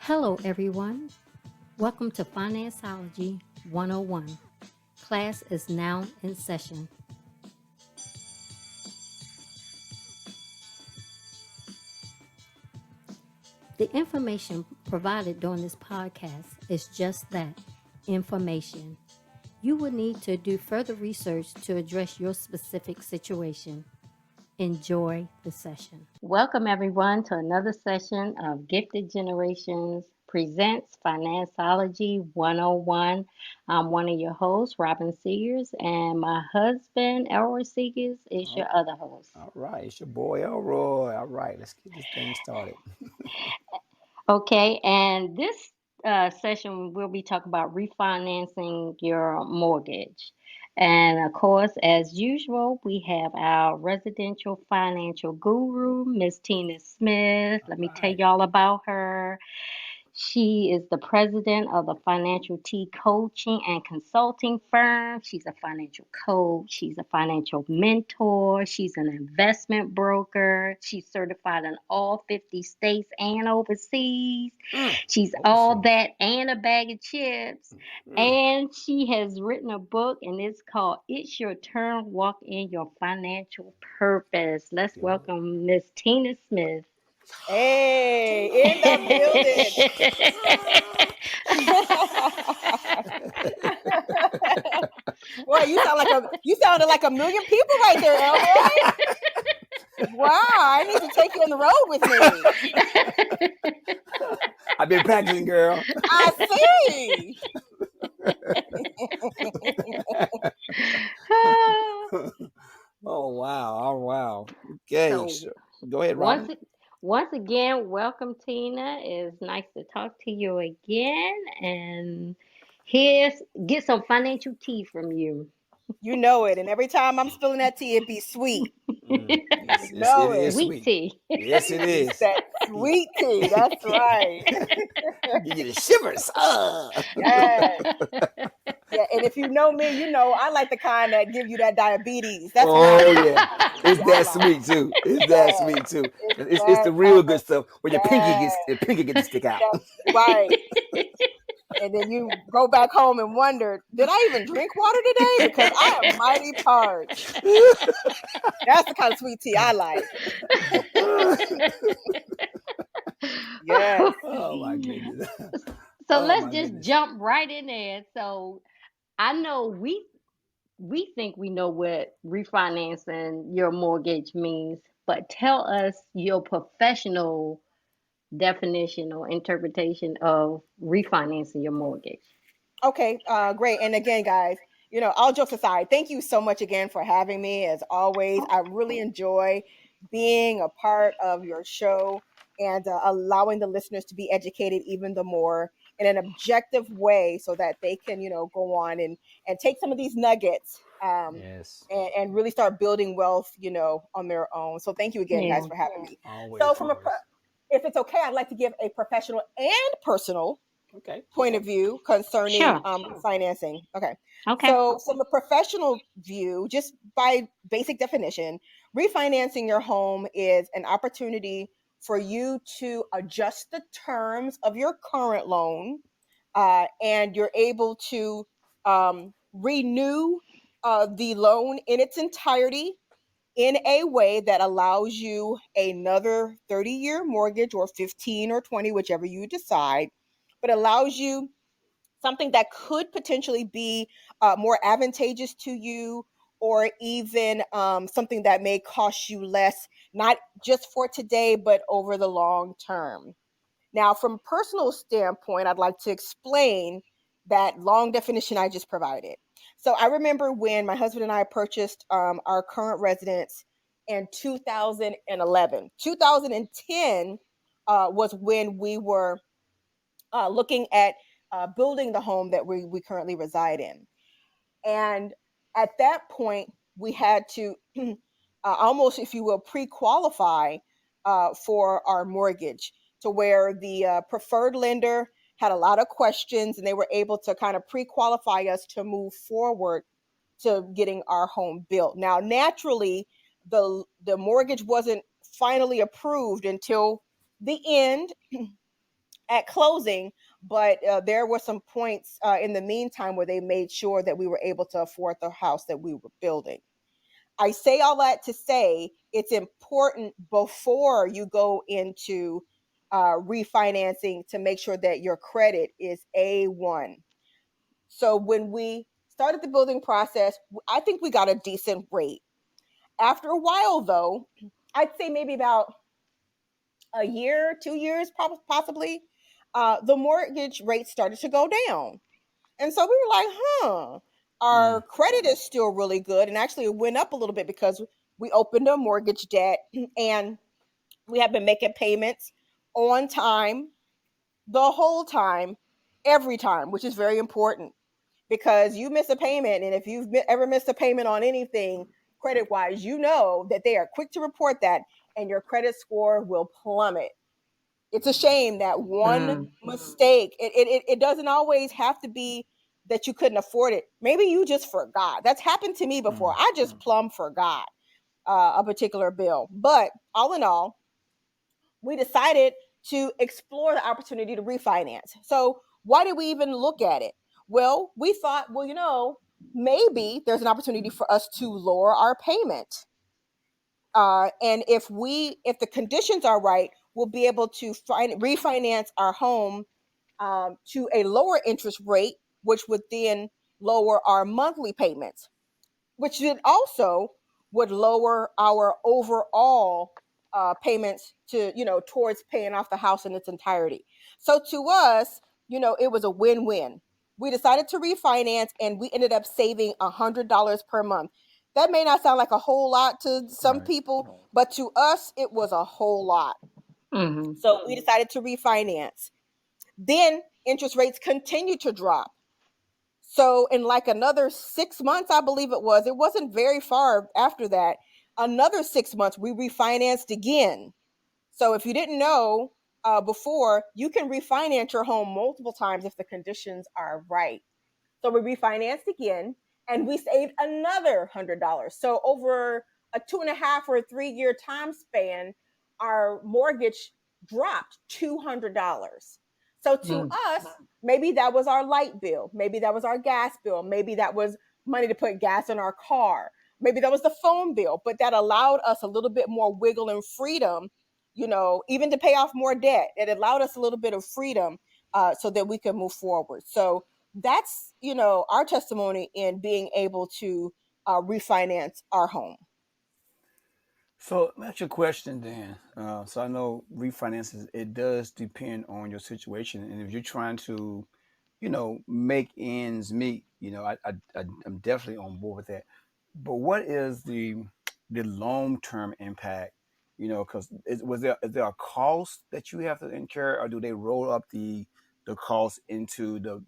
Hello, everyone. Welcome to FinanceOlogy 101. Class is now in session. The information provided during this podcast is just that, information. You will need to do further research to address your specific situation. Enjoy the session. Welcome, everyone, to another session of Gifted Generations Presents FinanceOlogy 101. I'm one of your hosts, Robin Seegers, and my husband, Elroy Seegers, is your other host. All right, it's your boy Elroy. All right, let's get this thing started. Okay, and this session we'll be talking about refinancing your mortgage. And of course, as usual, we have our residential financial guru, Miss Tina Smith. All Let me tell right. y'all about her. She is the president of the Financial T Coaching and Consulting Firm. She's a financial coach. She's a financial mentor. She's an investment broker. She's certified in all 50 states and overseas. She's all Overseas. that and a bag of chips. And she has written a book, and it's called It's Your Turn, Walk in Your Financial Purpose. Let's Good. welcome Miss Tina Smith. Hey, in the building. Boy, you sounded like a million people right there, Elroy. Wow, I need to take you on the road with me. I've been practicing, girl. I see. Oh wow! Oh wow! Okay, So so go ahead, once Robin. once again, welcome Tina. It's nice to talk to you again, and here's get some financial tea from you. You know it. And every time I'm spilling that tea, it be sweet. Yes, You know it is it. Sweet sweet. tea. Yes, it It's is. that sweet tea. That's right. Give you the shivers. Yes. Yeah, and if you know me, you know I like the kind that give you that diabetes. That's the kind Oh of yeah, it's tea I that like. sweet too. It's that Yes, sweet too. it's It's that the real kind good of stuff where yes. your pinky get to stick out. That's right. And then you go back home and wonder, did I even drink water today? Because I am mighty parched. That's the kind of sweet tea I like. Yes. Oh my goodness. So Oh let's my just goodness. jump right in there. So I know we think we know what refinancing your mortgage means, but tell us your professional definition or interpretation of refinancing your mortgage. Okay, great. And again, guys, all jokes aside, thank you so much again for having me. As always, I really enjoy being a part of your show and allowing the listeners to be educated even the more in an objective way so that they can, go on and take some of these nuggets Yes. and really start building wealth, on their own. So thank you again, guys, Yeah. for having me. Always, So always. if it's okay, I'd like to give a professional and personal Okay. point of view concerning Sure. financing. Okay. Okay. So, from a professional view, just by basic definition, refinancing your home is an opportunity for you to adjust the terms of your current loan, and you're able to renew the loan in its entirety in a way that allows you another 30-year mortgage or 15 or 20, whichever you decide, but allows you something that could potentially be more advantageous to you, or even something that may cost you less, not just for today, but over the long term. Now, from a personal standpoint, I'd like to explain that long definition I just provided. So I remember when my husband and I purchased our current residence in 2011. 2010 was when we were looking at building the home that we currently reside in. And at that point, we had to almost, if you will, pre qualify for our mortgage, to where the preferred lender had a lot of questions and they were able to kind of pre qualify us to move forward to getting our home built. Now, naturally, the mortgage wasn't finally approved until the end at closing, but there were some points in the meantime where they made sure that we were able to afford the house that we were building. I say all that to say it's important before you go into refinancing to make sure that your credit is A1. So when we started the building process, I think we got a decent rate. After a while, though, I'd say maybe about a year, 2 years, possibly, the mortgage rate started to go down. And so we were like, our Mm. credit is still really good. And actually, it went up a little bit because we opened a mortgage debt and we have been making payments on time, the whole time, every time, which is very important because you miss a payment. And if you've ever missed a payment on anything credit wise, you know that they are quick to report that and your credit score will plummet. It's a shame that one mistake, it doesn't always have to be that you couldn't afford it. Maybe you just forgot. That's happened to me before. Mm. I just plumb forgot a particular bill. But all in all, we decided to explore the opportunity to refinance. So why did we even look at it? Well, we thought, well, maybe there's an opportunity for us to lower our payment. And if the conditions are right, we'll be able to refinance our home to a lower interest rate, which would then lower our monthly payments, which then also would lower our overall payments to towards paying off the house in its entirety. So to us, it was a win-win. We decided to refinance, and we ended up saving $100 per month. That may not sound like a whole lot to some Right. people, but to us, it was a whole lot. Mm-hmm. So we decided to refinance. Then interest rates continued to drop. So in like another 6 months, I believe it wasn't very far after that. Another 6 months, we refinanced again. So if you didn't know before, you can refinance your home multiple times if the conditions are right. So we refinanced again and we saved another $100. So over a 2.5 or 3 year time span, our mortgage dropped $200. So to Mm. us, maybe that was our light bill. Maybe that was our gas bill. Maybe that was money to put gas in our car. Maybe that was the phone bill, but that allowed us a little bit more wiggle and freedom, even to pay off more debt. It allowed us a little bit of freedom so that we could move forward. So that's our testimony in being able to refinance our home. So that's your question then. So I know refinances, it does depend on your situation, and if you're trying to, make ends meet, I'm definitely on board with that. But what is the long term impact? Because is there a cost that you have to incur, or do they roll up the cost into the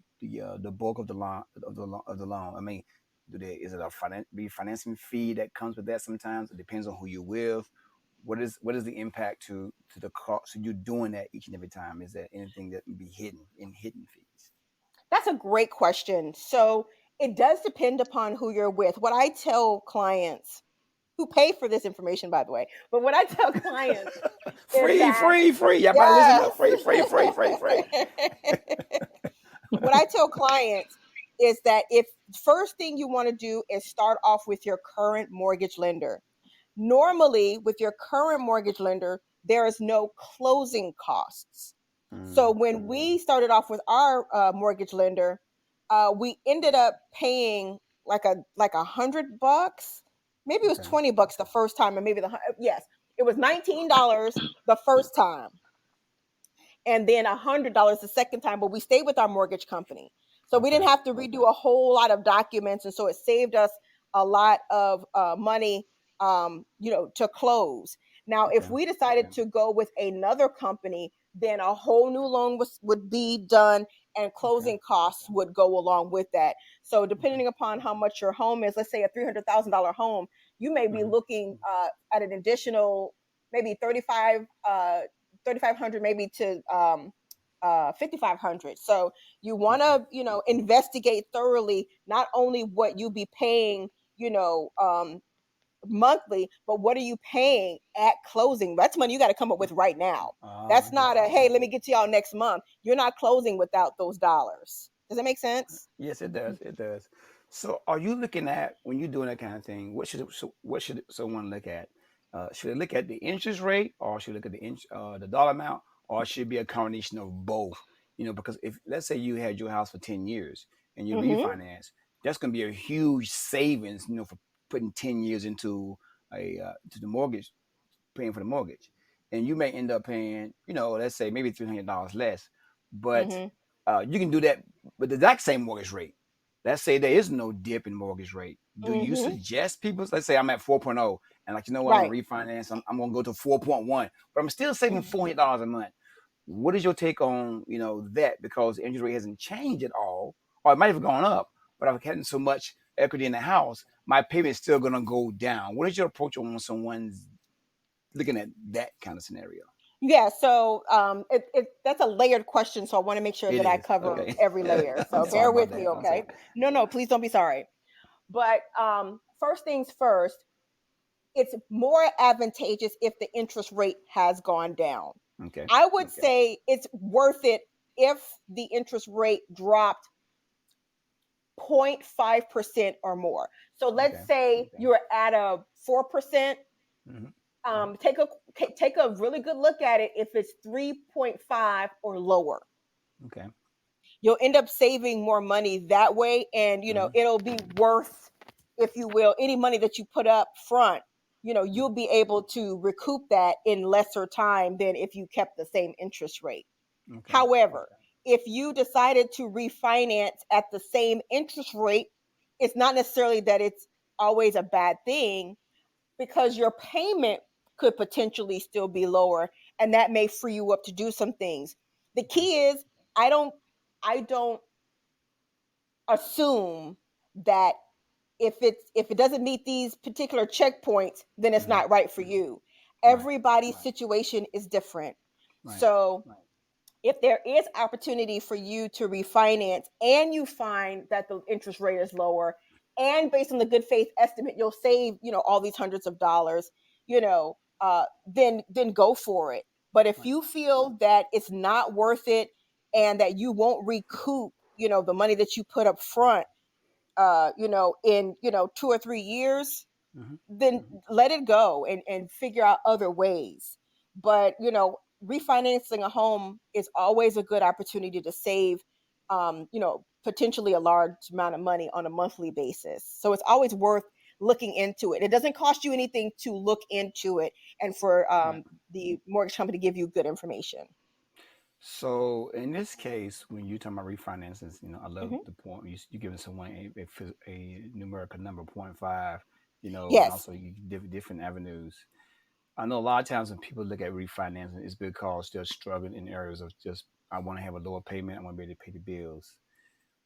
bulk of the loan? I mean, is it a refinancing fee that comes with that? Sometimes it depends on who you're with. What is the impact to the cost? So you're doing that each and every time. Is there anything that can be hidden fees? That's a great question. So it does depend upon who you're with. What I tell clients who pay for this information, by the way, but what I tell clients is Free, that free, free. Y'all better listen yes. up. Free, free, free, free, free. What I tell clients is that if first thing you want to do is start off with your current mortgage lender. Normally, with your current mortgage lender, there is no closing costs. So Mm, when we started off with our mortgage lender, we ended up paying like $100. Maybe it was okay. $20 the first time, and maybe yes, it was $19 the first time and then $100 the second time, but we stayed with our mortgage company. So we Okay. didn't have to redo a whole lot of documents. And so it saved us a lot of money, to close. Now, if Okay. we decided to go with another company, then a whole new loan would be done and Okay. closing costs would go along with that. So Okay. depending upon how much your home is, let's say a $300,000 home, you may be Uh-huh. looking at an additional maybe 3,500 maybe to 5,500. So you want Okay. to investigate thoroughly not only what you be paying, monthly, but what are you paying at closing? That's money you got to come up with right now. That's not a, hey, let me get to y'all next month. You're not closing without those dollars. Does that make sense? Yes, it does. It does. So, are you looking at when you're doing that kind of thing? What should someone look at? Should they look at the interest rate, or should they look at the dollar amount, or it should be a combination of both? Because if let's say you had your house for 10 years and you Mm-hmm. refinance, that's going to be a huge savings. For putting 10 years into a to the mortgage, paying for the mortgage, and you may end up paying, let's say maybe $300 less, but Mm-hmm. you can do that with the exact same mortgage rate. Let's say there is no dip in mortgage rate. Do you Mm-hmm. suggest people? Let's say I'm at 4.0, and like what, I'm gonna Right. refinance. I'm gonna go to 4.1, but I'm still saving $400 a month. What is your take on that? Because the interest rate hasn't changed at all, or it might have gone up, but I've had so much equity in the house, my payment is still gonna go down. What is your approach on someone's looking at that kind of scenario? Yeah, so that's a layered question, so I want to make sure It that I is cover okay. every layer. I'm So sorry bear about with that. me, I'm sorry. okay? No, please don't be sorry. But first things first, it's more advantageous if the interest rate has gone down. Okay. I would say it's worth it if the interest rate dropped 0.5% or more. So let's say you're at a 4%. Hmm. Take a really good look at it if it's 3.5 or lower. Okay. You'll end up saving more money that way, and it'll be worth, if you will, any money that you put up front. You'll be able to recoup that in lesser time than if you kept the same interest rate. Okay. However, if you decided to refinance at the same interest rate, it's not necessarily that it's always a bad thing, because your payment could potentially still be lower, and that may free you up to do some things. The key is, I don't I don't assume that if it doesn't meet these particular checkpoints, then it's Hmm. not right for you. Right. Everybody's situation is different. Right. So if there is opportunity for you to refinance and you find that the interest rate is lower, and based on the good faith estimate you'll save all these hundreds of dollars, then go for it. But if you feel that it's not worth it, and that you won't recoup the money that you put up front, in 2 or 3 years, Hmm. then let it go and figure out other ways. But refinancing a home is always a good opportunity to save, potentially a large amount of money on a monthly basis. So it's always worth looking into it. It doesn't cost you anything to look into it, and for Right. the mortgage company to give you good information. So in this case, when you're talking about refinances, I love Hmm. the point you giving someone a numerical number 0.5, and Yes. also you give different avenues. I know a lot of times when people look at refinancing, it's because they're struggling in areas of just I want to have a lower payment, I want to be able to pay the bills.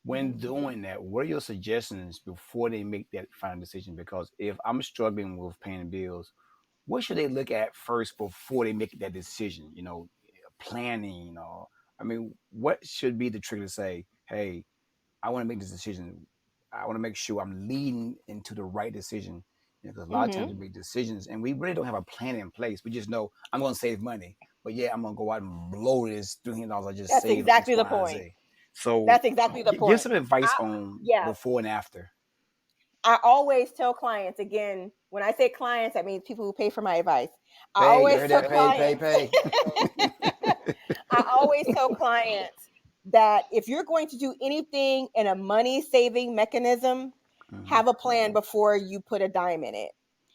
When Hmm. doing that, what are your suggestions before they make that final decision? Because if I'm struggling with paying bills, what should they look at first before they make that decision? Planning, or what should be the trigger to say, "Hey, I want to make this decision. I want to make sure I'm leading into the right decision." Because a lot of times Hmm. we make decisions and we really don't have a plan in place. We just know I'm going to save money, but yeah, I'm going to go out and blow this $300 I just That's saved on X, exactly the Y, and point. Z. So, That's exactly the give point. some advice on Yeah, before and after. I always tell clients, again, when I say clients, that means people who pay for my advice. I Pay, you always heard tell that? Pay, clients, pay, pay. I always tell clients that if you're going to do anything in a money saving mechanism, Hmm. have a plan before you put a dime in it.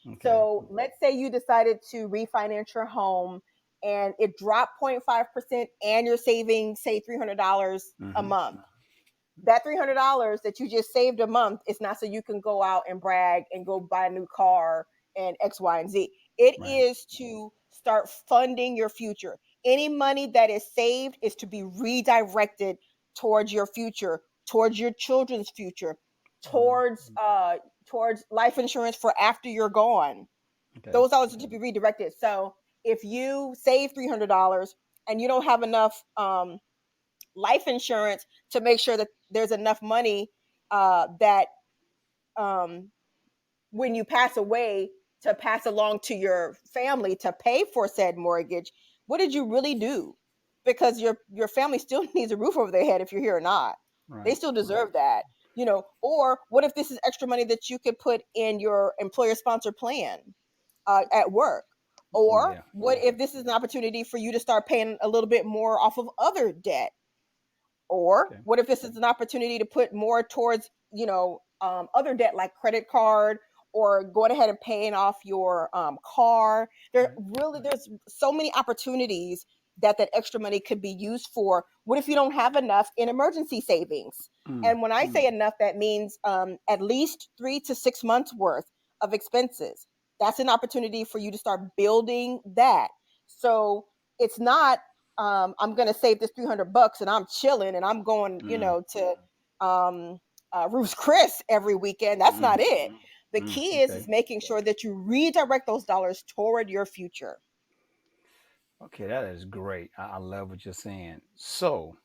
Okay. So let's say you decided to refinance your home and it dropped 0.5% and you're saving, say, $300 a Hmm. month. That $300 that you just saved a month is not so you can go out and brag and go buy a new car and X, Y, and Z. It Right. is to start funding your future. Any money that is saved is to be redirected towards your future, towards your children's future, Hmm. towards life insurance for after you're gone. Okay. Those dollars are to be redirected. So if you save $300 and you don't have enough life insurance to make sure that there's enough money, that um, when you pass away to pass along to your family to pay for said mortgage, what did you really do? Because your family still needs a roof over their head if you're here or not. They Right. still deserve that. Or what if this is extra money that you could put in your employer sponsored plan at work? Oh Or yeah. what if this is an opportunity for you to start paying a little bit more off of other debt? Or Okay. what if this is an opportunity to put more towards, other debt like credit card, or going ahead and paying off your car? Right. There's so many opportunities that extra money could be used for. What if you don't have enough in emergency savings? Mm. And when I say enough, that means at least 3 to 6 months worth of expenses. That's an opportunity for you to start building that. So it's not I'm going to save this $300 and I'm chilling and I'm going, Mm. to Ruth's Chris every weekend. That's Mm. not it. The Mm. key is Okay. making sure that you redirect those dollars toward your future. Okay, that is great. I love what you're saying. So,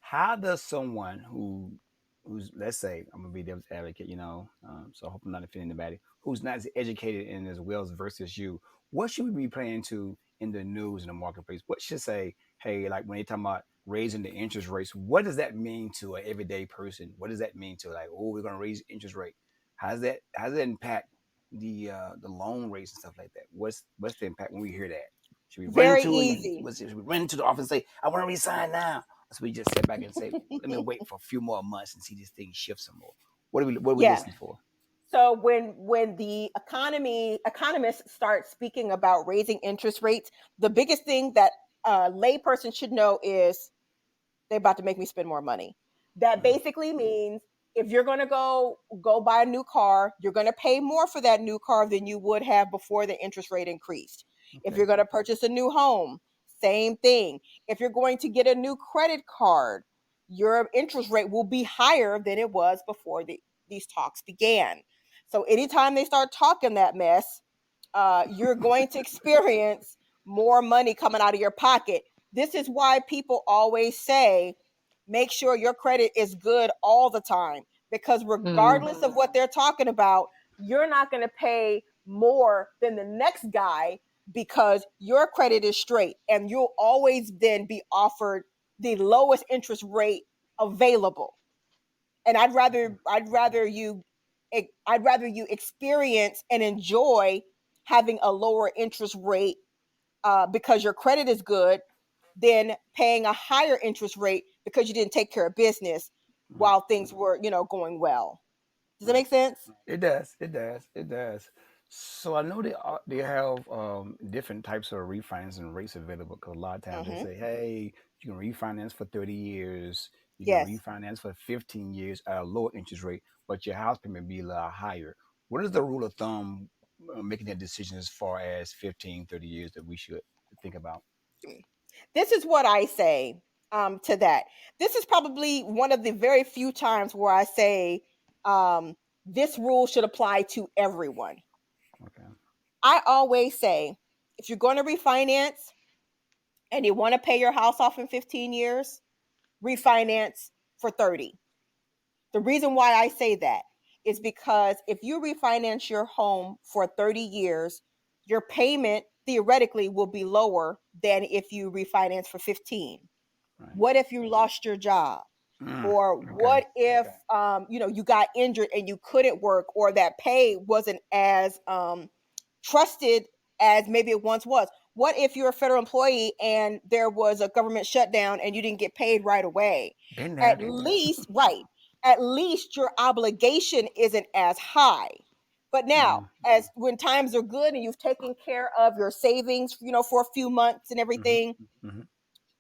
how does someone who's, let's say, I'm gonna be devil's advocate, so I hope I'm not offending anybody who's not as educated and as well versus you, what should we be paying to in the news in the marketplace? What should say, hey, like when they talking about raising the interest rates, what does that mean to an everyday person? What does that mean to, like, oh, we're gonna raise interest rate? How does that impact the loan rates and stuff like that? What's the impact when we hear that? Should we run Very to it? easy. Should we run to the office and say, I want to resign now? So we just sit back and say, let me wait for a few more months and see this thing shift some more. What are we Yeah. listening for? So when the economists start speaking about raising interest rates, the biggest thing that a layperson should know is they're about to make me spend more money. That Mm, basically means if you're going to go buy a new car, you're going to pay more for that new car than you would have before the interest rate increased. If okay. you're going to purchase a new home, same thing. If you're going to get a new credit card, your interest rate will be higher than it was before these talks began. So anytime they start talking that mess, you're going to experience more money coming out of your pocket. This is why people always say, make sure your credit is good all the time, because Mm. regardless of what they're talking about, you're not going to pay more than the next guy because your credit is straight, and you'll always then be offered the lowest interest rate available. And I'd rather you experience and enjoy having a lower interest rate because your credit is good than paying a higher interest rate because you didn't take care of business Right, while things were, going well. Does that right. make sense? It does. It does. It does. So I know they have different types of refinancing rates available because a lot of times they Mm-hmm. say, hey, you can refinance for 30 years, you can Yes. refinance for 15 years at a lower interest rate, but your house payment be a lot higher. What is the rule of thumb making that decision as far as 15, 30 years that we should think about? This is what I say to that. This is probably one of the very few times where I say this rule should apply to everyone. Okay. I always say, if you're going to refinance and you want to pay your house off in 15 years, refinance for 30. The reason why I say that is because if you refinance your home for 30 years, your payment theoretically will be lower than if you refinance for 15. Right. What if you lost your job? Mm, Or okay. what if you got injured and you couldn't work, or that pay wasn't as trusted as maybe it once was? What if you're a federal employee and there was a government shutdown and you didn't get paid right away? Been At there. least, right, at least your obligation isn't as high. But now, Mm, as when times are good and you've taken care of your savings, for a few months and hmm everything, hmm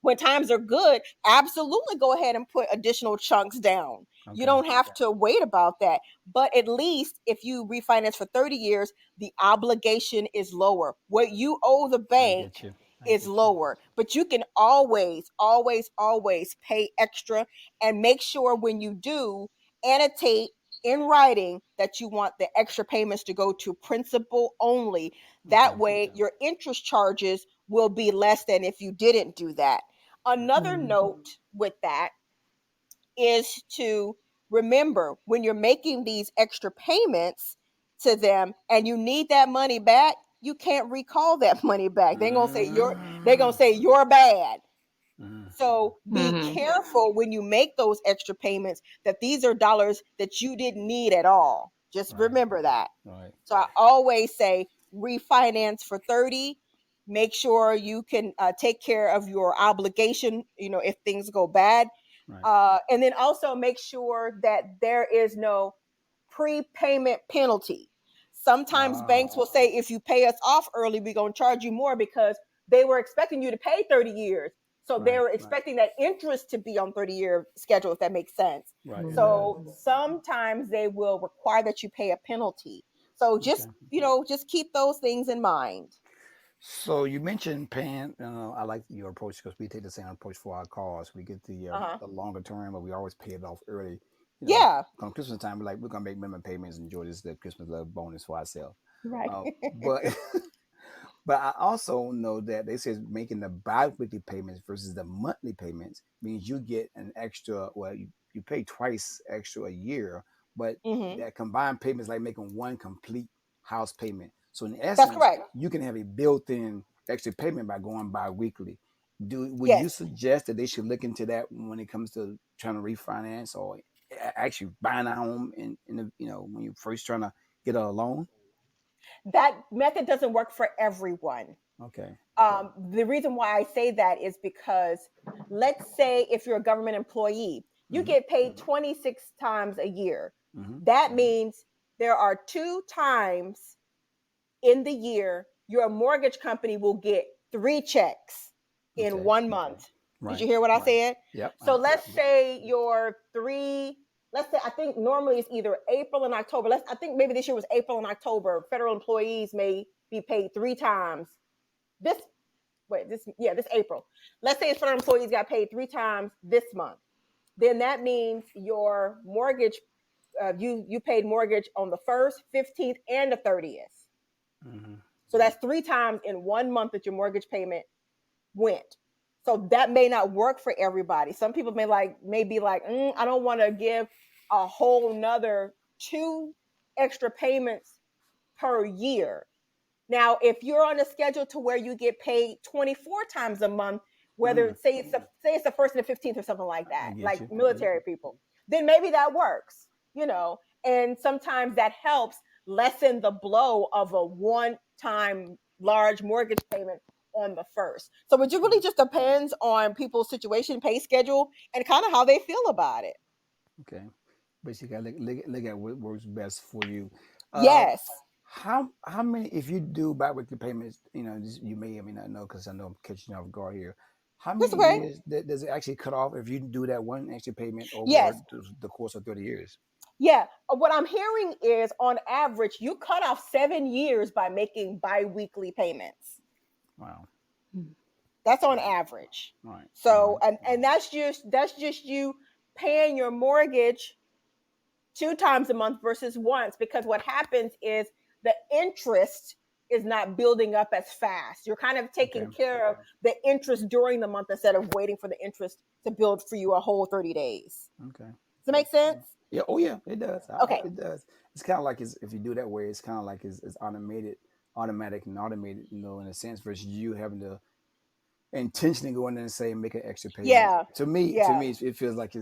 when times are good, absolutely go ahead and put additional chunks down. You Okay. don't have to wait about that. But at least if you refinance for 30 years, the obligation is lower. What you owe the I bank get you. I is get you. lower. But you can always, always, always pay extra, and make sure when you do, annotate in writing that you want the extra payments to go to principal only. That Okay. way, your interest charges will be less than if you didn't do that. Another Mm. note with that is to remember, when you're making these extra payments, to them and you need that money back, you can't recall that money back. They're gonna say you're bad. Mm. So be Mm-hmm. careful when you make those extra payments that these are dollars that you didn't need at all. Just Right. remember that. Right. So I always say refinance for 30. Make sure you can take care of your obligation, if things go bad. Right. And then also make sure that there is no prepayment penalty. Sometimes Ah. banks will say, if you pay us off early, we're going to charge you more because they were expecting you to pay 30 years. So they Right. were Right. expecting that interest to be on 30-year schedule, if that makes sense. Right. It does. So sometimes they will require that you pay a penalty. So Okay. just keep those things in mind. So you mentioned paying. I like your approach because we take the same approach for our cars. We get Uh-huh. the longer term, but we always pay it off early. Yeah. Come Christmas time, we're gonna make minimum payments, enjoy this the Christmas love bonus for ourselves. Right. But but I also know that they says making the bi-weekly payments versus the monthly payments means you get an extra. Well, you pay twice extra a year, but Hmm. that combined payment is like making one complete house payment. So in That's essence, correct. you can have a built-in extra payment by going bi-weekly. Would you Yes. suggest that they should look into that when it comes to trying to refinance or actually buying a home in the when you're first trying to get a loan? That method doesn't work for everyone. Okay. The reason why I say that is because let's say if you're a government employee, you Mm-hmm. get paid 26 times a year. Mm-hmm. That means there are 2 times in the year your mortgage company will get 3 checks in Okay. 1 month. Did you Right. hear what I Right. said? Yep. So let's say your three, let's say, I think normally it's either April and October. I think maybe this year was April and October. Federal employees may be paid 3 times. This, this April. Let's say federal employees got paid 3 times this month. Then that means your mortgage, you paid mortgage on the 1st, 15th, and the 30th. Mm-hmm. So that's 3 times in 1 month that your mortgage payment went. So that may not work for everybody. Some people may be like, I don't want to give a whole nother 2 extra payments per year. Now, if you're on a schedule to where you get paid 24 times a month, whether Mm. say it's the 1st and the 15th or something like I that, get like you. military people, then maybe that works, you know. And sometimes that helps lessen the blow of a one-time large mortgage payment on the first. So it really just depends on people's situation, pay schedule, and kind of how they feel about it. Okay. Basically, look at what works best for you. Uh, Yes, how many? If you do biweekly payments, you may or may not know because I know I'm catching you off guard here. How that's many okay. years does it actually cut off if you do that one extra payment over Yes, the course of 30 years? yeah. What I'm hearing is on average, you cut off 7 years by making bi-weekly payments. Wow. That's on average. Right. So and that's just you paying your mortgage 2 times a month versus once, because what happens is the interest is not building up as fast. You're kind of Okay. taking care of the interest during the month instead of waiting for the interest to build for you a whole 30 days. Okay. Does that make sense? Yeah. Oh, yeah. It does. Okay. It does. It's kind of like if you do that way, it's kind of like it's automatic and automated. In a sense, versus you having to intentionally go in there and say make an extra payment. Yeah. To me, Yeah. it feels like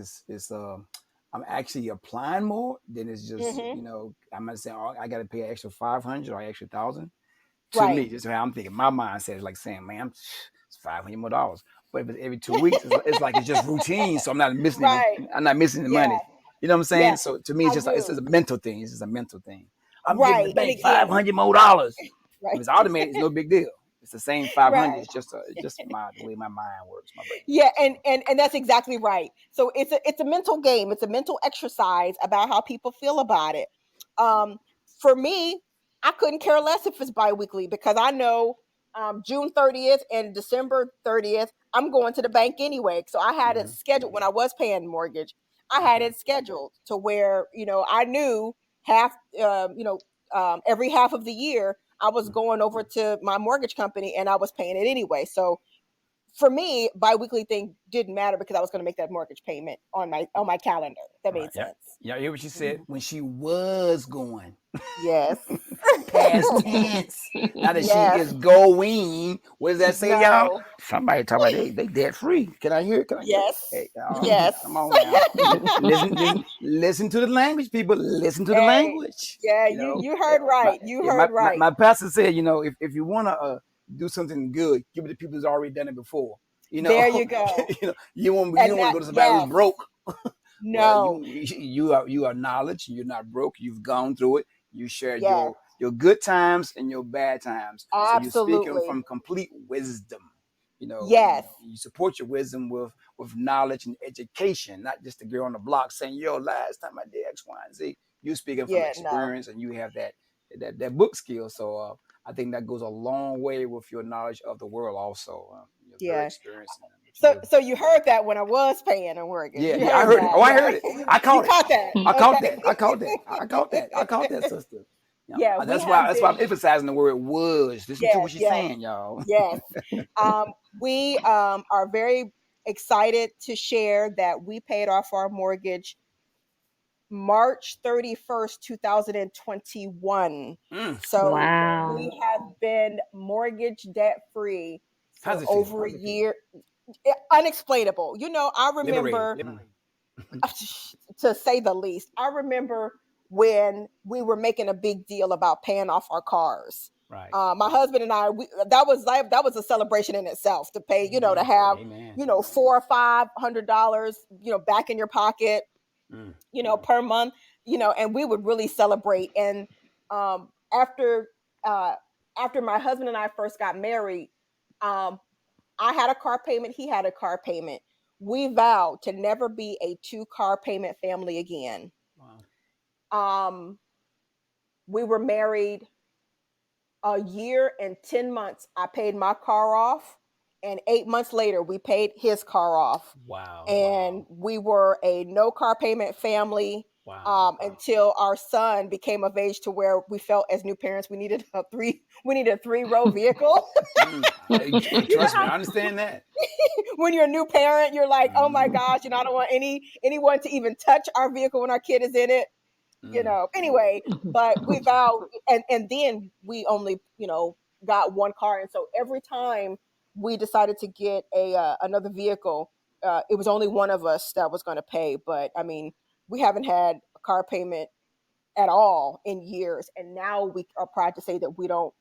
I'm actually applying more than it's just Hmm. I'm not saying I got to pay an extra 500 or extra 1,000. To Right. me, just how I'm thinking, my mindset is like saying, man, it's $500 more. But if it's every 2 weeks, it's like it's just routine, so I'm not missing any. Right. I'm not missing the Yeah. money. You know what I'm saying? Yeah. So to me, I it's do. just a mental thing. It's just a mental thing. I'm giving the Right. And bank five again, hundred more dollars. If right. it's automated, it's no big deal. It's the same 500. Right. It's just the way my mind works, my brain Yeah, works. and that's exactly right. So it's a mental game. It's a mental exercise about how people feel about it. Um, for me, I couldn't care less if it's biweekly because I know June 30th and December 30th, I'm going to the bank anyway. So I had it Hmm. scheduled when I was paying mortgage. I had Okay. it scheduled to where I knew half, every half of the year I was Mm. going over to my mortgage company and I was paying it anyway. So for me, biweekly thing didn't matter because I was going to make that mortgage payment on my calendar. That Right. made Yeah. sense. Yeah. You hear what she said? Mhm. When she was going. Yes. Past tense. Now that she Yes. is going. What does that say, y'all? No. Somebody talk about they debt free. Can I hear it? Can I hear it? Yes. Hey, Yes. come on now. Listen to the language, people. Listen to the Hey, language. yeah, You you know, you eh, heard my, right. You yeah, heard right. my pastor said, if you want to do something good, give it to people who's already done it before. You know, There you go. you And don't want to that, go to somebody who's yes. broke. Well, No. you are knowledge. You're not broke. You've gone through it. You shared Yes. your good times and your bad times. So you're speaking Absolutely. from complete wisdom. Yes. You support your wisdom with knowledge and education, not just the girl on the block saying, "Yo, last time I did X, Y, and Z." You're speaking from Yeah, no. experience, and you have that book skill. So I think that goes a long way with your knowledge of the world. Also, you're very Yeah. experienced in what you So do. so you heard that when I was paying a mortgage. Yeah, You yeah, I heard heard it. that. Oh, I Yeah. heard it. I You caught it. caught that. I caught Okay. that. I caught that. I caught that. I caught that, sister. Yeah, we That's have why. That's why been. I'm emphasizing the word "was." Listen to Yes, what she's yes, saying, y'all. yes. We are very excited to share that we paid off our mortgage March 31st, 2021. Mm. So Wow. we have been mortgage debt free How's for it feel? over a year. Unexplainable. I Liberating. remember, to say the least, I remember when we were making a big deal about paying off our cars. Right. My husband and I, that was a celebration in itself to pay, to Amen. have, Amen. $400 or $500, back in your pocket, Mm. per month, and we would really celebrate. And after uh, after my husband and I first got married, um, I had a car payment, he had a car payment. We vowed to never be a two-car payment family again. Wow. Um, we were married a year and 10 months. I paid my car off, and 8 months later, we paid his car off. Wow. And we were a no car payment family, Wow. until our son became of age to where we felt as new parents we needed a 3-row vehicle. Mm. You know Trust me, how I understand that. when you're a new parent, you're like, oh my Mm. gosh, I don't want anyone to even touch our vehicle when our kid is in it. Mm. Anyway, but we vowed, and then we only got one car, and so every time we decided to get another vehicle, it was only one of us that was going to pay. But I mean, we haven't had a car payment at all in years, and now we are proud to say that we don't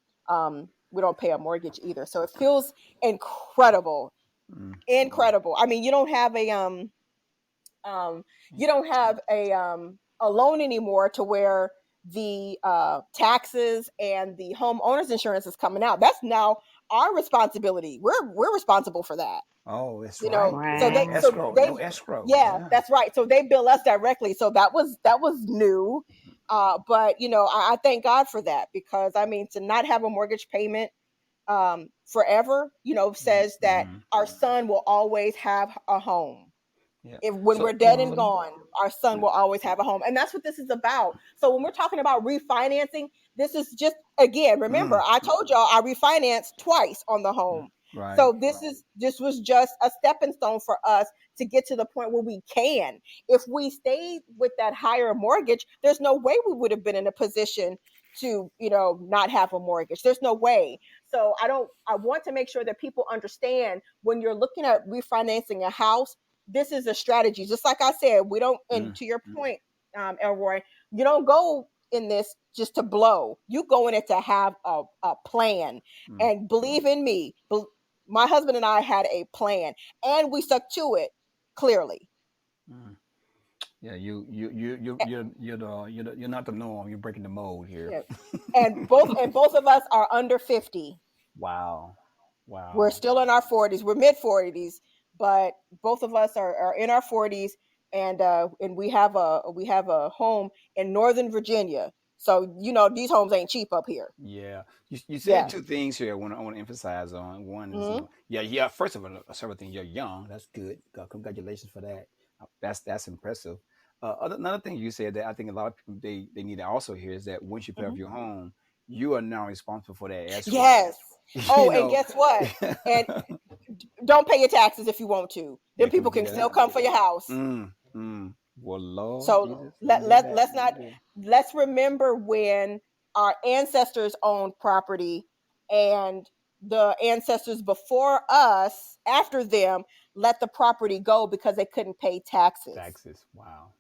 pay a mortgage either. So it feels incredible. Mm. Incredible. I mean, you don't have a loan anymore to where the taxes and the homeowners insurance is coming out. That's now our responsibility. We're responsible for that. Oh, that's You know, right. so No they Wow. so escrow. they No escrow. yeah, Yeah. that's right. So they bill us directly. So that was new. But I thank God for that, because I mean, to not have a mortgage payment forever, says that Mm-hmm. our son will always have a home. Yeah. If when we're So. dead and gone, our son will always have a home. And that's what this is about. So when we're talking about refinancing, this is just, again, remember, Mm. I told y'all I refinanced twice on the home. Right. So this was just a stepping stone for us to get to the point where we can. If we stayed with that higher mortgage, there's no way we would have been in a position to, not have a mortgage. There's no way. So I want to make sure that people understand, when you're looking at refinancing a house, this is a strategy. Just like I said, we don't, and Mm. to your point, Elroy, you don't go in this just to blow. You go in it to have a plan. Mm. And believe in me, my husband and I had a plan, and we stuck to it, clearly. Mm. Yeah. You're not the norm. You're breaking the mold here. Yeah. And both of us are under 50. Wow. We're Wow. still in our 40s. We're mid 40s, but both of us are in our 40s, and we have a home in Northern Virginia. So these homes ain't cheap up here. Yeah, you said Yeah. two things here. I want to emphasize on. One is, Hmm. yeah. First of all, several things. You're young. That's good. Congratulations for that. That's impressive. Another thing you said that I think a lot of people they need to also hear is that once you pay off Hmm. your home, you are now responsible for that escrow. Yes. You Oh, and know. guess what? And don't pay your taxes if you want to. Yeah, Then can we people get can that still out? come for your house. Well, Lord So Jesus, don't do that. let's not, let's remember when our ancestors owned property, and the ancestors before us, after them, let the property go because they couldn't pay taxes. Taxes. Wow.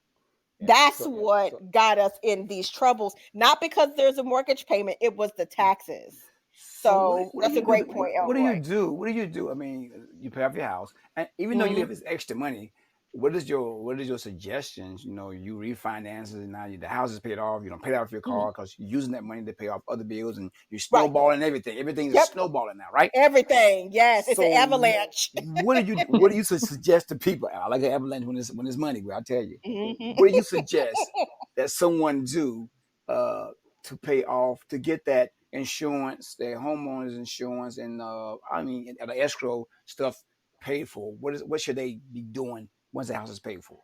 Yeah. That's what got us in these troubles. Not because there's a mortgage payment, it was the taxes. So So what do that's a you do? great point, What do you Elroy. do? What do you do? I mean, you pay off your house, and even though you Hmm. have this extra money, what is your suggestions? You know, you refinance it, and now the house is paid off. You don't pay off your car because you're using that money to pay off other bills, and you're Right. snowballing everything. Everything's Yep. snowballing now, right? Everything. Yes. It's an So avalanche. what do you suggest to people? I like an avalanche when it's money. I'll tell you. Hmm. What do you suggest that someone do to pay off to get that insurance, their homeowners insurance, and I mean the escrow stuff paid for? What should they be doing once the house is paid for?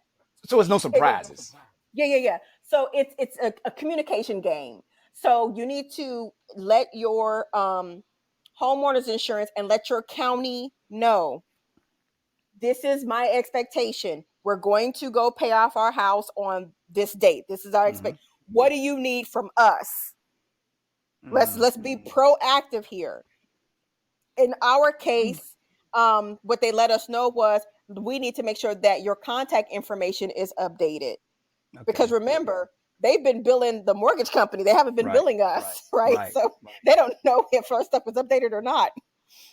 So it's no surprises. Yeah. So it's a communication game. So you need to let your homeowners insurance and let your county know, this is my expectation. We're going to go pay off our house on this date. This is our Mm-hmm. expect. What do you need from us? Mm-hmm. Let's be proactive here. In our case, what they let us know was, we need to make sure that your contact information is updated, because Okay. remember, they've been billing the mortgage company. They haven't been Right. billing us, right? Right. So they don't know if our stuff was updated or not.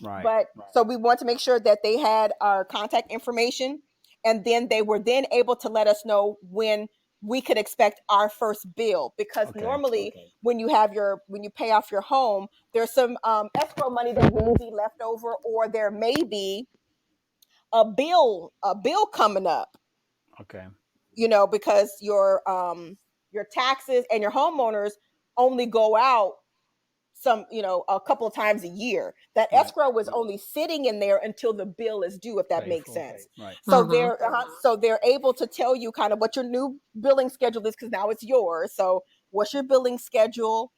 Right. But so we want to make sure that they had our contact information, and then they were then able to let us know when we could expect our first bill, because Okay. normally when you have your, when you pay off your home, there's some escrow money that may be left over, or there may be a bill coming up, Okay. because your taxes and your homeowners only go out some, a couple of times a year. That Right. escrow was only sitting in there until the bill is due, if that Pay makes for. sense. Right. So Mm-hmm. they're able to tell you kind of what your new billing schedule is, because now it's yours. So what's your billing schedule?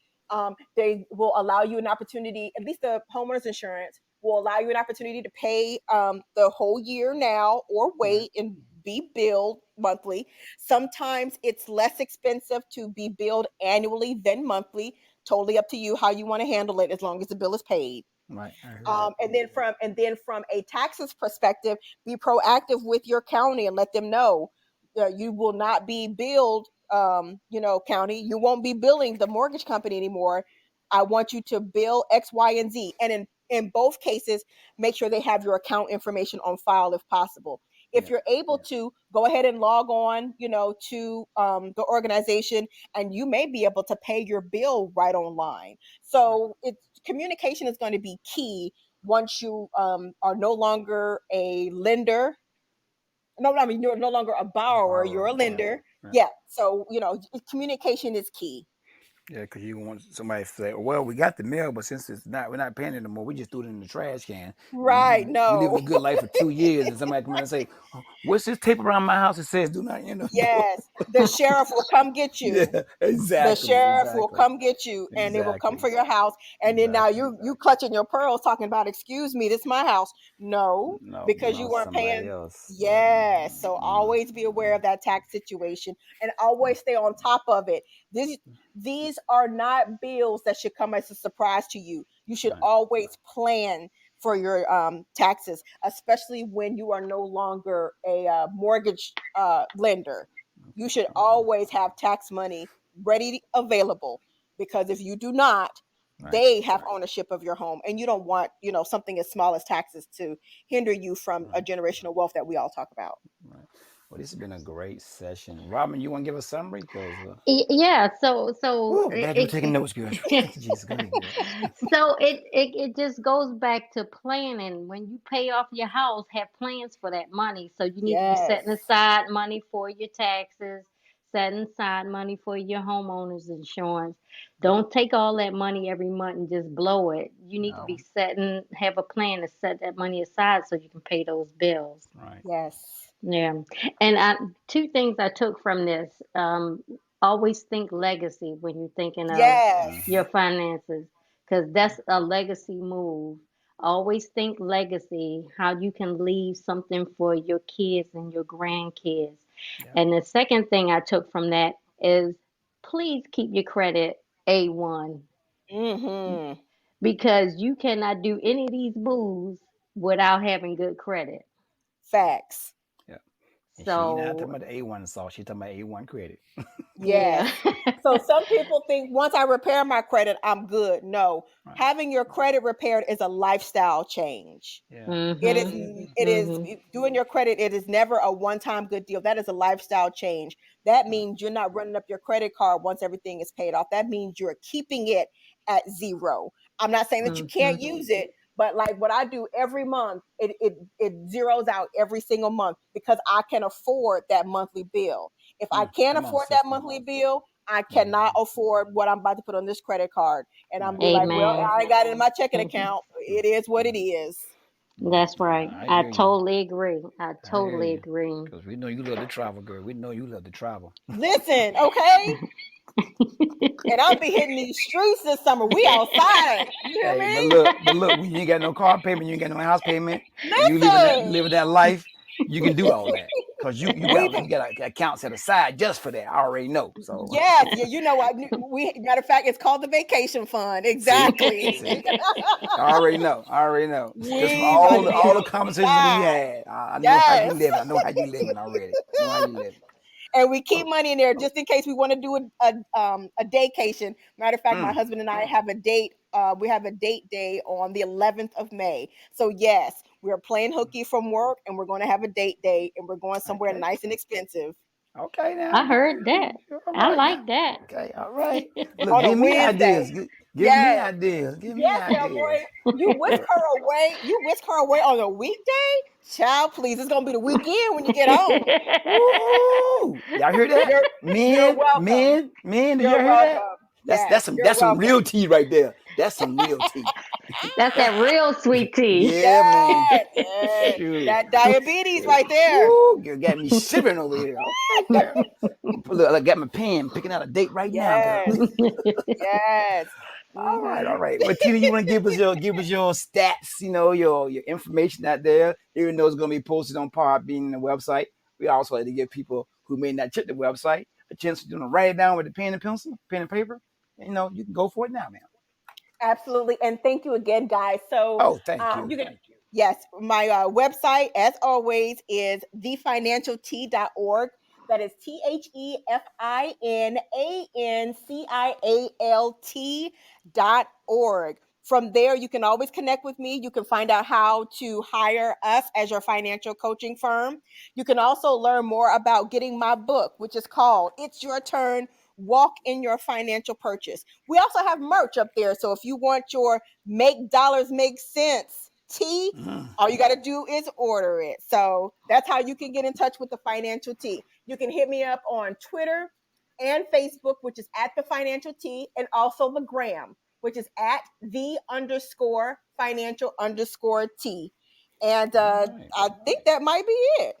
They will allow you an opportunity, at least the homeowners insurance will allow you an opportunity to pay the whole year now, or Right. wait and be billed monthly. Sometimes it's less expensive to be billed annually than monthly. Totally up to you how you want to handle it, as long as the bill is paid. Right. I heard that. And then from a taxes perspective, be proactive with your county and let them know that you will not be billed. County, you won't be billing the mortgage company anymore. I want you to bill X, Y, and Z. And in both cases, make sure they have your account information on file if possible. If Yeah. you're able to, go ahead and log on, to the organization, and you may be able to pay your bill right online. So it's communication is going to be key once you are no longer a lender. No, I mean, you're no longer a borrower, you're Borrower. a Yeah. lender. Right. Yeah. So, communication is key. Yeah, because you want somebody to say, "Well, we got the mail, but since we're not paying it anymore. We just threw it in the trash can. Right. We living No. a good life for 2 years, and somebody come in and say, oh, what's this tape around my house that says do not, do." Yes. The sheriff will come get you. Yeah, The exactly, sheriff will exactly, come get you, and they will come exactly, for your house. And then now exactly. you clutching your pearls, talking about, excuse me, this is my house. No, No, because you belongs to weren't somebody paying. else. Yes. So Mm, always be aware of that tax situation, and always stay on top of it. These are not bills that should come as a surprise to you. You should right, always plan for your taxes, especially when you are no longer a mortgage lender. You should always have tax money ready, available, because if you do not, right, they have ownership of your home, and you don't want, something as small as taxes to hinder you from a right, generational wealth that we all talk about. right. Well, this has been a great session. Robin, you want to give a summary? Because, Yeah. So whoa, glad you were taking notes, girl. it, Thank you, Jesus. Go ahead, girl. so it just goes back to planning. When you pay off your house, have plans for that money. So you need to be Yes. setting aside money for your taxes, setting aside money for your homeowners insurance. Don't take all that money every month and just blow it. You need to No, be have a plan to set that money aside so you can pay those bills. right, Yes. Yeah. And two things I took from this. Always think legacy when you're thinking of Yes. mm-hmm. your finances, because that's a legacy move. Always think legacy, how you can leave something for your kids and your grandkids. Yeah. And the second thing I took from that is please keep your credit A1 Mm-hmm. because you cannot do any of these moves without having good credit. Facts. Yeah. And she ain't not talking So, about the A1 sauce. She talking about A1 credit. Yes. yeah. So some people think once I repair my credit, I'm good. No, Right. having your credit repaired is a lifestyle change. Yeah. It is Mhm. it is Mhm. doing your credit, it is never a one-time good deal. That is a lifestyle change. That Right. means you're not running up your credit card once everything is paid off. That means you're keeping it at zero. I'm not saying that you can't Mhm. use it, but like what I do every month, it zeroes out every single month because I can afford that monthly bill. If I can't Come on, afford that sister. monthly bill, I Mhm. cannot afford what I'm about to put on this credit card. And I'm Right. be like, well, Amen. I ain't got it in my checking Mhm. account. Mm. It is what Mm. it is. Yeah. That's right. I I hear you. totally agree. I I hear totally you. agree. Because we know you love to travel, girl. We know you love to travel. Listen, okay? And I'll be hitting these streets this summer. We outside. You hear Hey, me? but look, when you ain't got no car payment, you ain't got no house payment, and you Listen. living that life, you can do all that. Cause We you got a account set aside just for that. I already know. So Yes, yeah, you know what? We matter of fact, it's called the vacation fund. see, Exactly. see, I already know. I already know. Just from We about to be all the conversations we outside. had, I know how you Yes. living. I know how you living already. I know how you living. And we keep money in there just in case we want to do a daycation. Matter of fact, my Mm, husband and I have a date. We have a date day on the 11th of May. So yes, we're playing hooky from work, and we're going to have a date day, and we're going somewhere okay. nice and expensive Okay I now. Okay. heard that. You're all I right now. like that. Okay. All right. Look, on a give me Wednesday. ideas. Give me Yes, ideas. Give me yes, ideas. Cowboy. You whisk her away. You whisk her away on a weekday, child. Please, it's gonna be the weekend when you get home. Woo! Y'all hear that? You're welcome. Men, do y'all You're hear that? welcome. Yes, you're That's some welcome. real tea right there. That's some real tea. That's that real sweet tea. Yeah, man. Yes, yes. Shoot. That diabetes right there. Woo! You got me shivering over here. Okay, girl. Look, I got my pen, picking out a date right now, girl. Yes, yes. All Hmm. right. Well, Tina, you want to give us your stats, your information out there, even though it's gonna be posted on Podbean and the website. We also like to give people who may not check the website a chance to write it down with a pen and pencil, pen and paper. You can go for it now, man. Absolutely. And thank you again, guys. So Oh, thank you. you can, yes, my website, as always, is thefinancialt.org. That is TheFinancialt.org. From there, you can always connect with me. You can find out how to hire us as your financial coaching firm. You can also learn more about getting my book, which is called It's Your Turn, Walk in Your Financial Purchase. We also have merch up there. So if you want your Make Dollars Make Sense tee, Mm. all you got to do is order it. So that's how you can get in touch with the Financial T. You can hit me up on Twitter and Facebook, which is at the Financial T, and also the Gram, which is at the underscore financial underscore T. And All right. I think that might be it.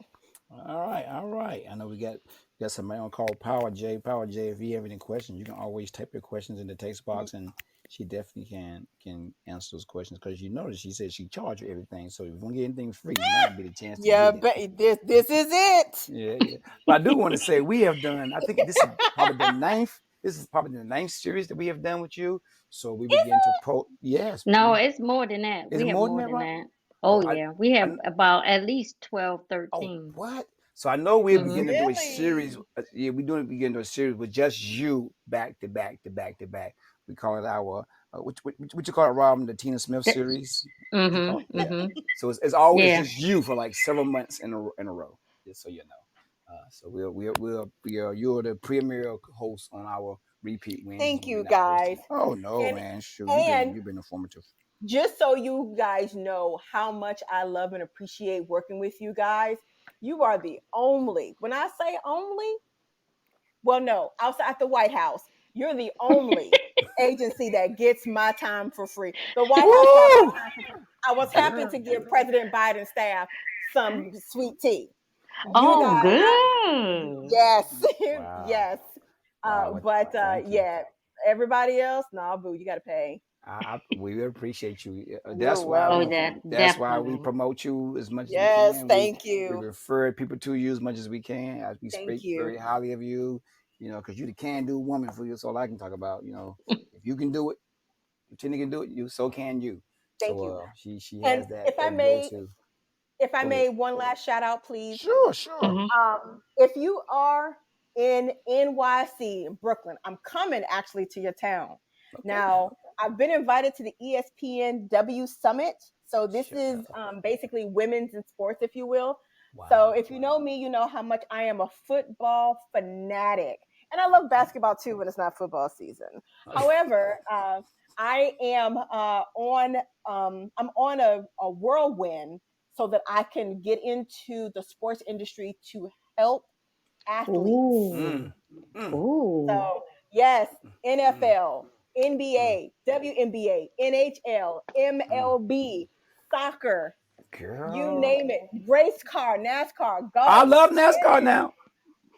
All right, all right. I know we got somebody on call Power J. Power J. If you have any questions, you can always type your questions in the text box, and she definitely can answer those questions because you notice she said she charged you everything. So if you want to get anything free, now would be the chance to Yeah, get it. but this is it. Yeah, yeah. But I do want to say we have done. I think this is probably the ninth. This is probably the ninth series that we have done with you. So we begin to post. Yes, No, it's more than that. is it We have more than more that, than right? that. Oh, Oh, yeah. We have I about at least 12, oh 13. what? So I know we're Mm-hmm. beginning to do a series. Really? Yeah, we're doing begin to do a series with just you back to back to back to back. We call it our what you call it, Robin? The Tina Smith series. What you call it? Mm-hmm. Yeah. Mm-hmm. So it's always Yeah. just you for like several months in a row. Just so you know. So you're the premier host on our repeat Wednesdays Thank when we're you not posting. guys. Oh no, And man! Shoot, and you've been informative. just so you guys know how much I love and appreciate working with you guys, you are the only, when I say only, well, no, outside the White House, you're the only agency that gets my time for free. The White House got my Woo! time for free. I was happy Girl. to give President Biden's staff some sweet tea. You Oh, guys, good. yes, Wow. yes. Wow. But Thank you. yeah, everybody else, nah, boo, you got to pay. We appreciate you. You're Oh, welcome. That's why we definitely. promote you as much as we Yes, can. We thank we you. refer people to you as much as we can. As we Thank speak you. very highly of you, because you the can do woman for you. That's all I can talk about. If you can do it, if Tina can do it, so can you. Thank So you. she And has that go to. if I Go ahead. may, one last shout out, please. Sure, sure. Hmm. If you are in NYC, Brooklyn, I'm coming actually to your town. Okay. Now, I've been invited to the ESPNW Summit. So this Shut is up. basically women's in sports, if you will. So Wow. if you know me, you know how much I am a football fanatic, and I love basketball too when it's not football season. However, I am I'm on a whirlwind so that I can get into the sports industry to help athletes. Ooh. Mm, mm, Ooh. So, yes, mm, NFL, mm, NBA, WNBA, NHL, mm. MLB, soccer, you Girl, name it, race car, NASCAR, I golf, love NASCAR tennis. now.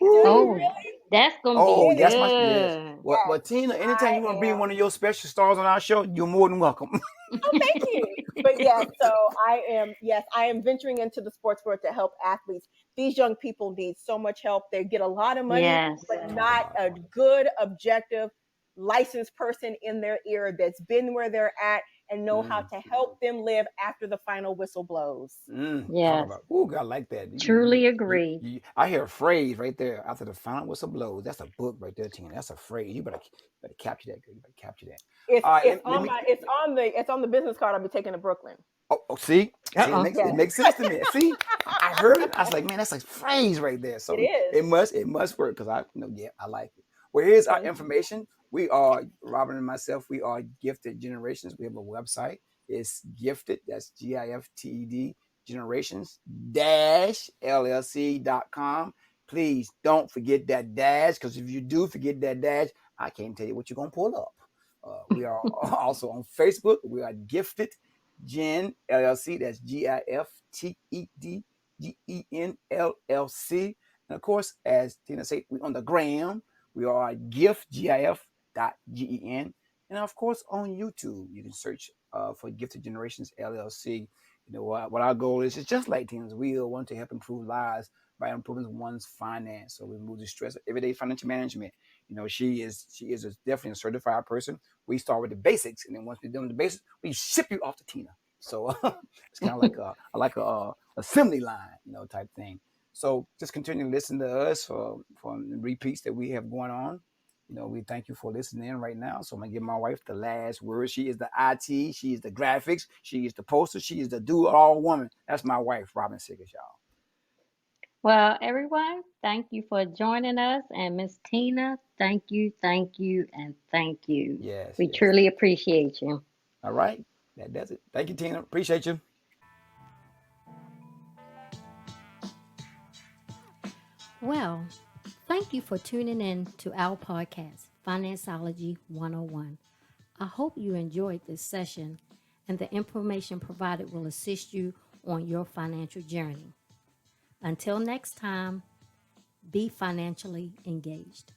Do you Woo. Oh, really? that's gonna be Oh, Tennis. that's my yes. good. Well, Yes, Tina, anytime I you want to be am. one of your special stars on our show, you're more than welcome. Oh, thank you. But yes, so yes, I am venturing into the sports world to help athletes. These young people need so much help. They get a lot of money, Yes. but Talk not about it. a good, objective, licensed person in their ear that's been where they're at and know how Mm, to help them live after the final whistle blows. talk Yes. about. Ooh, I like that. Truly agree. I hear a phrase right there after the final whistle blows. That's a book right there, Tina. That's a phrase. You better capture that, girl. You better capture that. It's All right, it's let on me. my it's on the business card I'll be taking to Brooklyn. See, it Uh-uh. makes Yes, it makes sense to me. See, I heard it. I was like, man, that's a phrase right there. it So is. it must work because yeah, I like it. Well, here's our Thank you. information. We are Robin and myself. We are Gifted Generations. We have a website. It's Gifted. That's GIFTED Generations dash LLC.com. Please don't forget that dash because if you do forget that dash, I can't tell you what you're gonna pull up. We are also on Facebook. We are Gifted Gen LLC. That's GIFTEDGEN LLC. And of course, as Tina said, we on the gram. We are GIF.GEN. And of course, on YouTube, you can search for Gifted Generations LLC. You know what our goal is? It's just like Tina's. We want to help improve lives by improving one's finance. So we remove the stress of everyday financial management. She is definitely a certified person. We start with the basics, and then once we're done with the basics, we ship you off to Tina. So it's kind of like a assembly line, type thing. So just continue to listen to us for the repeats that we have going on. We thank you for listening in right now. So I'm gonna give my wife the last word. She is the IT, she is the graphics, she is the poster, she is the do-it-all woman. That's my wife, Robin Siggers, y'all. Well, everyone, thank you for joining us. And Miss Tina, thank you, and thank you. Yes, We yes. truly appreciate you. All right. That does it. Thank you, Tina. Appreciate you. Well, thank you for tuning in to our podcast, FinanceOlogy 101. I hope you enjoyed this session and the information provided will assist you on your financial journey. Until next time, be financially engaged.